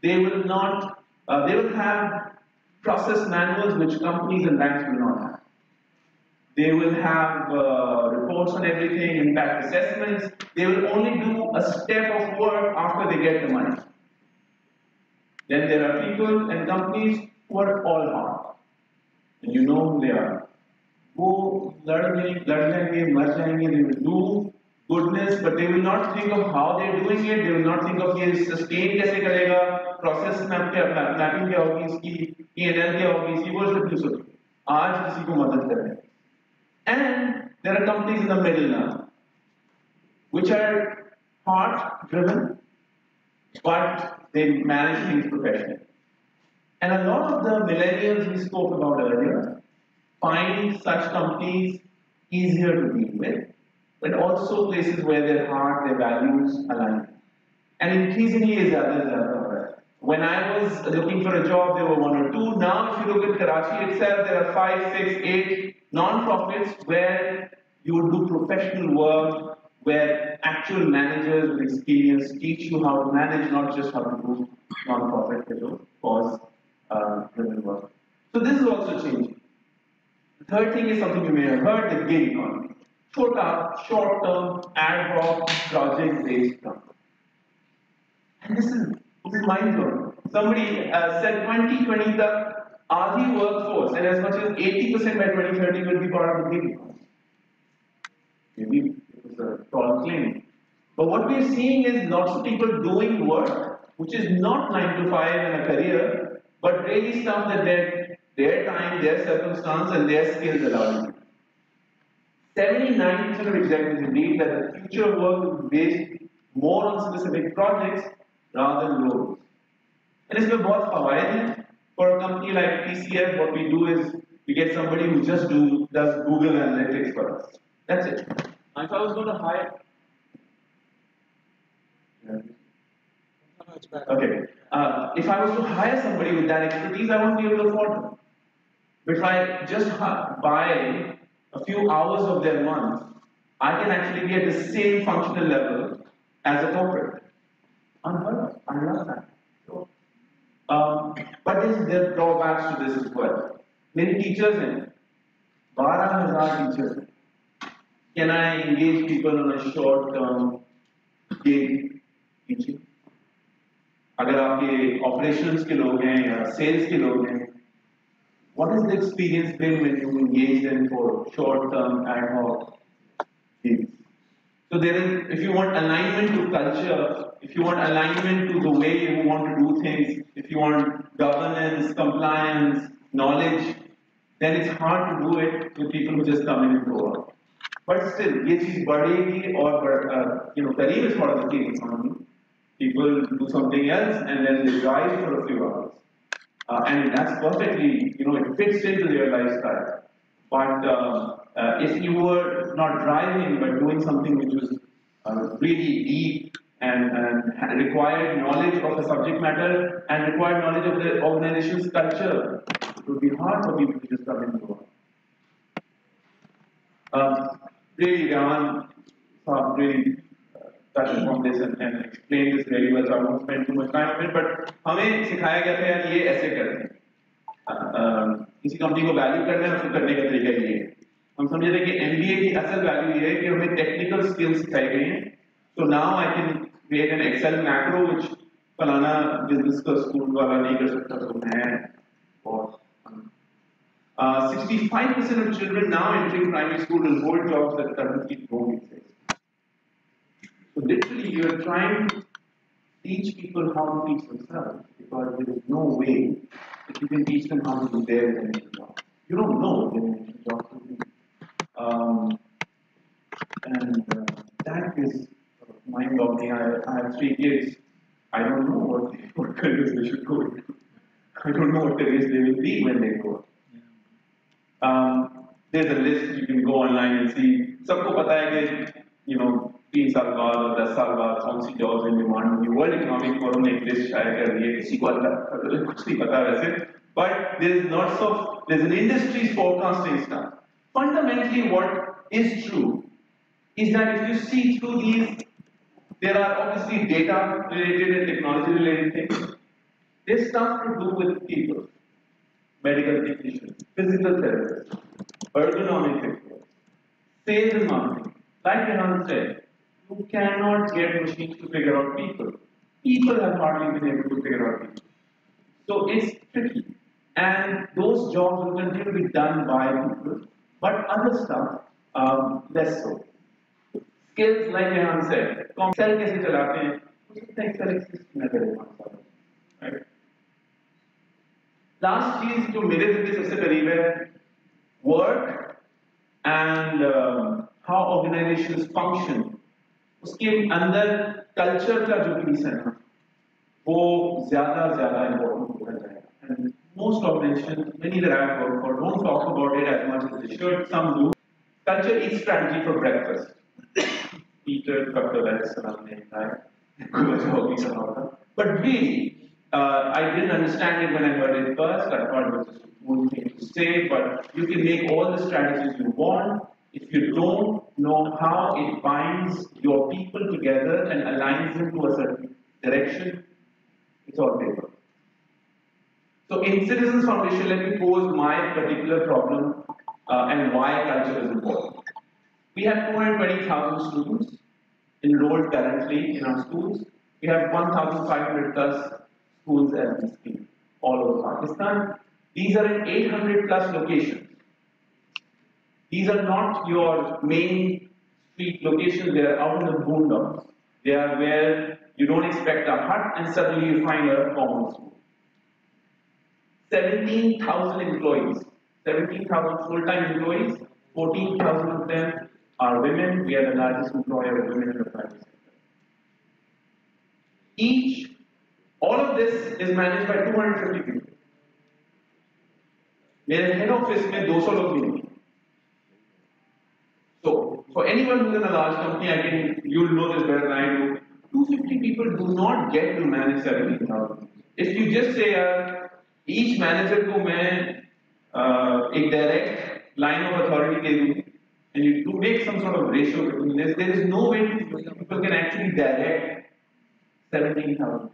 C: They will not, they will have process manuals which companies and banks will not have. They will have reports on everything, impact assessments. They will only do a step of work after they get the money. Then there are people and companies who are all hard. And you know who they are. वो लड़ जाएंगे, मर जाएंगे, they will do goodness, but they will not think of how they are doing it. They will not think of ये sustain कैसे करेगा, process mapping क्या होगी इसकी, P&L क्या होगी इसकी, वो सब कुछ होगी. आज किसी को मदद कर रहे हैं. And there are companies in the middle now, which are heart driven, but they manage things professionally. And a lot of the millennials we spoke about earlier find such companies easier to deal with, but also places where their heart, their values align. And increasingly is other. When I was looking for a job, there were one or two. Now, if you look at Karachi itself, there are 5, 6, 8 non-profits where you do professional work, where actual managers with experience teach you how to manage, not just how to do non-profit cause-driven work. So this is also changing. The third thing is something you may have heard, the gig economy. Short-term, ad hoc, project-based company. And this is mind-blowing. Somebody said 2020 the Adi workforce, and as much as 80% by 2030 will be part of the gig economy. Maybe it was a tall claim. But what we are seeing is lots of people doing work which is not 9 to 5 and a career, but really stuff that their time, their circumstance, and their skills allow them to do. 79% of executives believe that the future of work will be based more on specific projects rather than roles. And इसमें बहुत फायदे हैं. For a company like TCS, what we do is we get somebody who just does Google Analytics for us. That's it. And if I was going to hire, okay, if I was to hire somebody with that expertise, I won't be able to afford them. But if I just buy a few hours of their month, I can actually be at the same functional level as a corporate. Unheard of. I love that. So, but there are drawbacks to this as well. Many teachers in 12,000 teachers. Can I engage people on a short-term gig teaching? अगर आपके operations के लोग हैं या sales के लोग हैं, what has the experience been when you engage them for short-term ad hoc gigs? So there is, if you want alignment to culture, if you want alignment to the way you want to do things, if you want governance, compliance, knowledge, then it's hard to do it with people who just come in and go out. But still, ये चीज बढ़ेगी और Careem is part of the gig economy. People do something else and then they drive for a few hours. And that's perfectly, it fits into their lifestyle. But if you were not driving but doing something which was really deep and required knowledge of the subject matter and required knowledge of the organization's culture, it would be hard for people to just come and go. Really, Raman really touched upon this and explained this very well, so I won't spend too much time on it, but हमें सिखाया गया था यार ये ऐसे करते हैं. किसी कंपनी को वैल्यू करना है उसको करने का तरीका ये है. हम समझे थे कि एमबीए की असल वैल्यू ये है कि हमें टेक्निकल स्किल्स सिखाई गई हैं. So now I can create an Excel macro which फलाना बिजनेस का स्कूल वाला नहीं कर सकता, तो मैं और 65% of children now entering primary school will hold jobs that currently don't exist. So literally, you are trying to teach people how to teach themselves because there is no way that you can teach them how to do their invention job. You don't know what their invention job to do. That is mind-boggling. I have 3 kids. I don't know what careers they should go into. I don't know what careers they will be when they go. There's a list you can go online and see. सबको पता है कि 3 साल बाद और 10 साल बाद कौन सी जॉब्स इन डिमांड होंगी. वर्ल्ड इकोनॉमिक फोरम ने एक लिस्ट शायद कर दी है. किसी को कुछ नहीं पता वैसे. But there's an industry forecasting stuff. Fundamentally, what is true is that if you see through these, there are obviously data related and technology related things. There's stuff to do with people. Medical technicians, physical therapists, ergonomic experts, sales and marketing. Like Rehan said, you cannot get machines to figure out people. People have hardly been able to figure out people. So it's tricky. And those jobs will continue to be done by people, but other stuff, less so. Skills, like Rehan said, Excel कैसे चलाते हैं? Excel exists right? Last चीज जो मेरे दिल के सबसे करीब है, work and how organizations function. उसके अंदर culture का जो piece है ना, वो ज़्यादा important होता जाएगा. And most organizations, many that I've worked for, don't talk about it as much as they should. Some do. Culture eats strategy for breakfast. Peter, Dr. But really, I didn't understand it when I heard it first. I thought it was just a cool thing to say, but you can make all the strategies you want. If you don't know how it binds your people together and aligns them to a certain direction, it's all paper. So in Citizens Foundation, let me pose my particular problem and why culture is important. We have 220,000 students enrolled currently in our schools. We have 1,500 plus schools as we speak, all over Pakistan. These are in 800 plus locations. These are not your main street locations, they are out in the boondocks. They are where you don't expect a hut and suddenly you find a common school. 17,000 employees, 17,000 full-time employees, 14,000 of them are women. We are the largest employer of women in the private sector. All of this is managed by 250 people. मेरे head office में 200 लोग भी नहीं. So, for anyone who's in a large company, you'll know this better than I do. 250 people do not get to manage 17,000. If you just say, each manager को मैं एक direct line of authority दे दूँ, and you do make some sort of ratio between this, there is no way people can actually direct 17,000.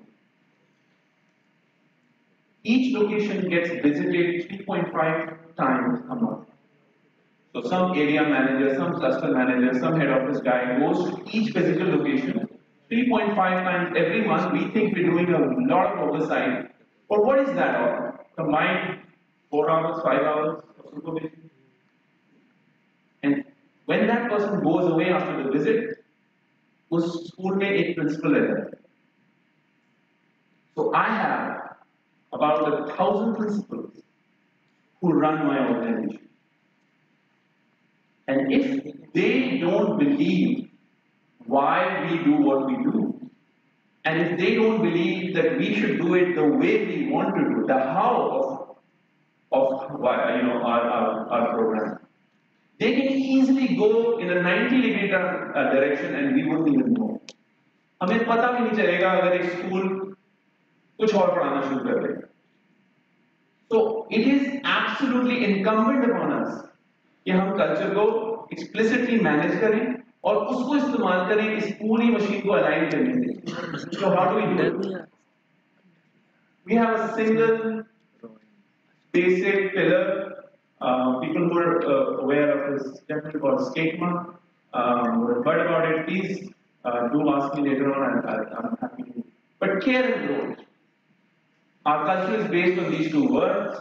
C: Each location gets visited 3.5 times a month. So some area manager, some cluster manager, some head office guy goes to each physical location 3.5 times every month. We think we're doing a lot of oversight. But what is that all? Combined 4 hours, 5 hours of supervision. And when that person goes away after the visit, उस school में एक principal रहता है. So I have about 1,000 principals who run my organization. And if they don't believe why we do what we do, and if they don't believe that we should do it the way we want to do it, the how of our program, they can easily go in a 90-degree direction and we wouldn't even know. हमें पता भी नहीं चलेगा अगर एक school कुछ और पढ़ाना शुरू कर दे. So it is absolutely incumbent upon us कि हम कल्चर को explicitly manage करें और उसको इस्तेमाल करें इस पूरी मशीन को अलाइन करने के लिए. So how do we do it? We have a single basic pillar. People who are aware of this gentleman called Skegma, who have heard about it, please do ask me later on. I'm happy to. But care and growth. Our culture is based on these two words.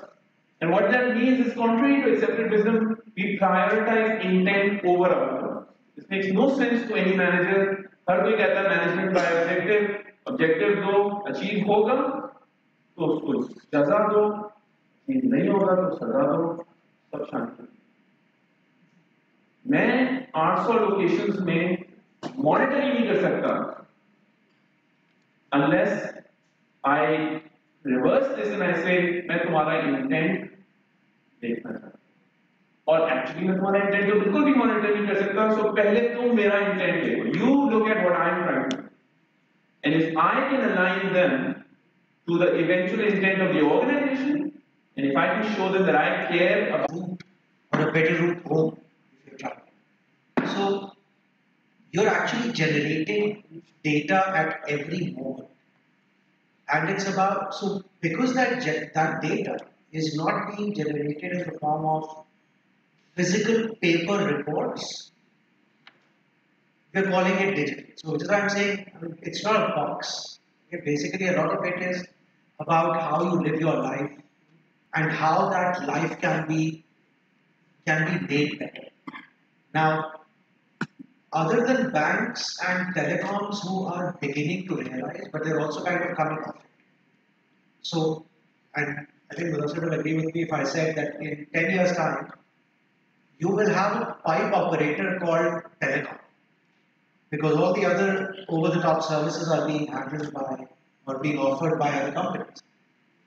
C: And what that means is, contrary to accepted wisdom, we prioritize intent over outcome. This makes no sense to any manager. हर कोई कहता है management by objective दो, achieve होगा तो उसको सजा दो, achieve नहीं होगा तो सजा दो, सब शांति. मैं 800 लोकेशंस में मॉनिटरिंग नहीं कर सकता unless I reverse this and I say मैं तुम्हारा इंटेंट देखना चाहता हूं. और एक्चुअली मैं तुम्हारा इंटेंट तो बिल्कुल भी मॉनिटर नहीं कर सकता. सो पहले तुम मेरा इंटेंट देखो. You look at what I am trying to do, and if I can align them to the eventual intent of the organisation, and if I can show them that I care about
B: or a better route home if you're traveling. So you're actually generating data at every moment. And it's about, so because that data is not being generated in the form of physical paper reports, we're calling it digital. So which is why I'm saying, it's not a box. Okay, basically a lot of it is about how you live your life and how that life can be made better. Now, other than banks and telecoms who are beginning to realize, but they're also kind of coming off it. So, and I think Mudassir will agree with me if I said that in 10 years' time, you will have a pipe operator called telecom, because all the other over-the-top services are being handled by or being offered by other companies.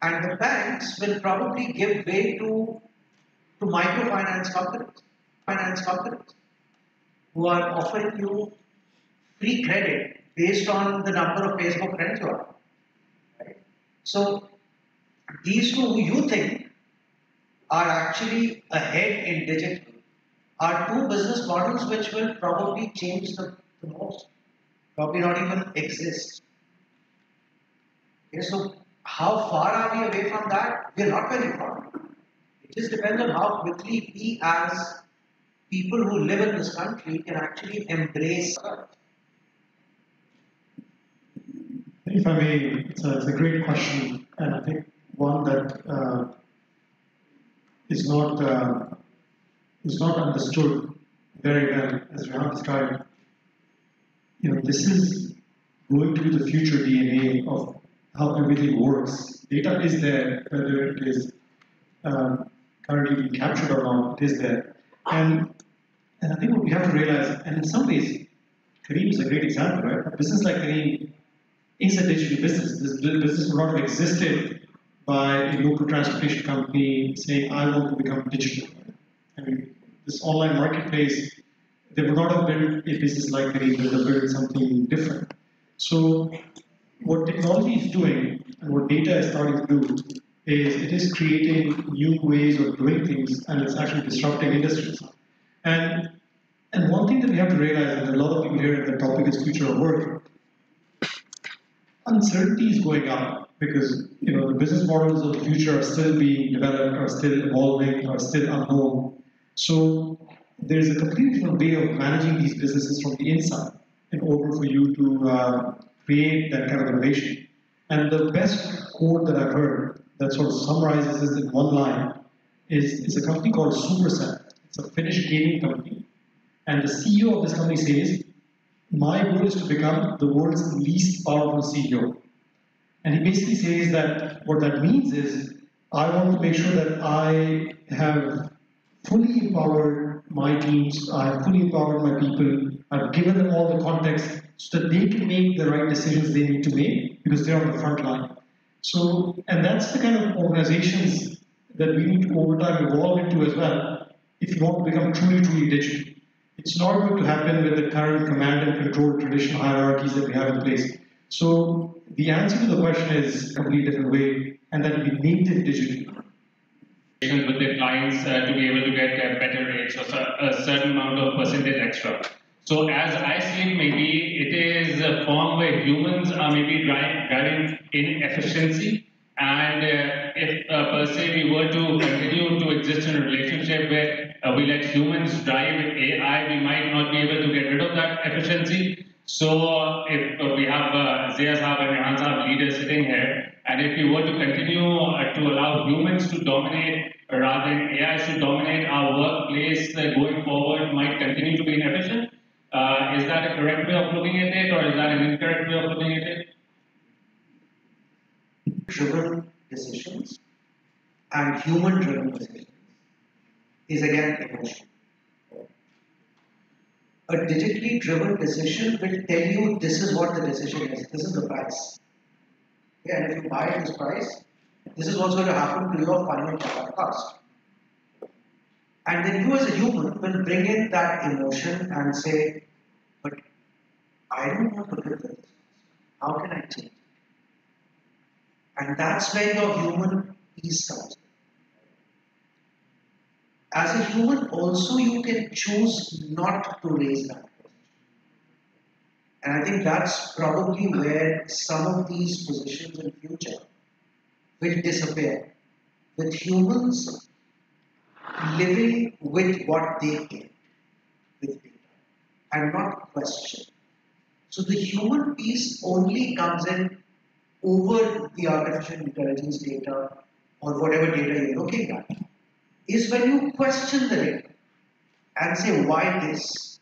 B: And the banks will probably give way to microfinance companies, who are offering you free credit based on the number of Facebook friends you have. Right? So these two who you think are actually ahead in digital are two business models which will probably change the most, probably not even exist. Okay, so how far are we away from that? We are not very far. It just depends on how quickly we as people who live in this country can actually embrace it.
D: If I may, it's a great question, and I think one that is not understood very well, as Rehan described. This is going to be the future DNA of how everything works. Data is there, whether it is currently being captured or not, it is there. And I think what we have to realize, and in some ways, Careem is a great example, right? A business like Careem is a digital business. This business would not have existed by a local transportation company saying, I want to become digital. I mean, this online marketplace, they would not have built a business like Careem, they would have built something different. So what technology is doing and what data is starting to do is it is creating new ways of doing things and it's actually disrupting industries. And one thing that we have to realize, and a lot of people here, the topic is future of work, uncertainty is going up because the business models of the future are still being developed, are still evolving, are still unknown. So there's a completely different way of managing these businesses from the inside in order for you to create that kind of innovation. And the best quote that I've heard that sort of summarizes this in one line is a company called Superset. It's a Finnish gaming company. And the CEO of this company says, my goal is to become the world's least powerful CEO. And he basically says that what that means is, I want to make sure that I have fully empowered my teams, I have fully empowered my people, I've given them all the context so that they can make the right decisions they need to make because they're on the front line. So, and that's the kind of organizations that we need to over time evolve into as well if you want to become truly, truly digital. It's not going to happen with the current command and control traditional hierarchies that we have in place. So the answer to the question is a completely different way, and that will be native digital.
E: With their clients to be able to get better rates or a certain amount of percentage extra. So as I see it, maybe it is a form where humans are maybe driving inefficiency, and if per se we were to continue to exist in a relationship where we let humans drive AI, we might not be able to get rid of that efficiency. So if we have Zia Saab and Rehan Saab leaders sitting here, and if we were to continue to allow humans to dominate rather than AI to dominate our workplace going forward, might continue to be inefficient. Is that a correct way of looking at it, or is that an incorrect way of looking at it?
B: Driven decisions and human-driven decisions is again emotion. A digitally driven decision will tell you this is what the decision is, this is the price. Yeah, and if you buy at this price, this is what's going to happen to your final product cost. And then you as a human will bring in that emotion and say, but I don't want to live with this. How can I change it? And that's where your human piece comes in. As a human, also you can choose not to raise that question. And I think that's probably where some of these positions in future will disappear. With humans living with what they get with data and not question. So the human piece only comes in over the artificial intelligence data or whatever data you're looking at, is when you question the data and say, why this?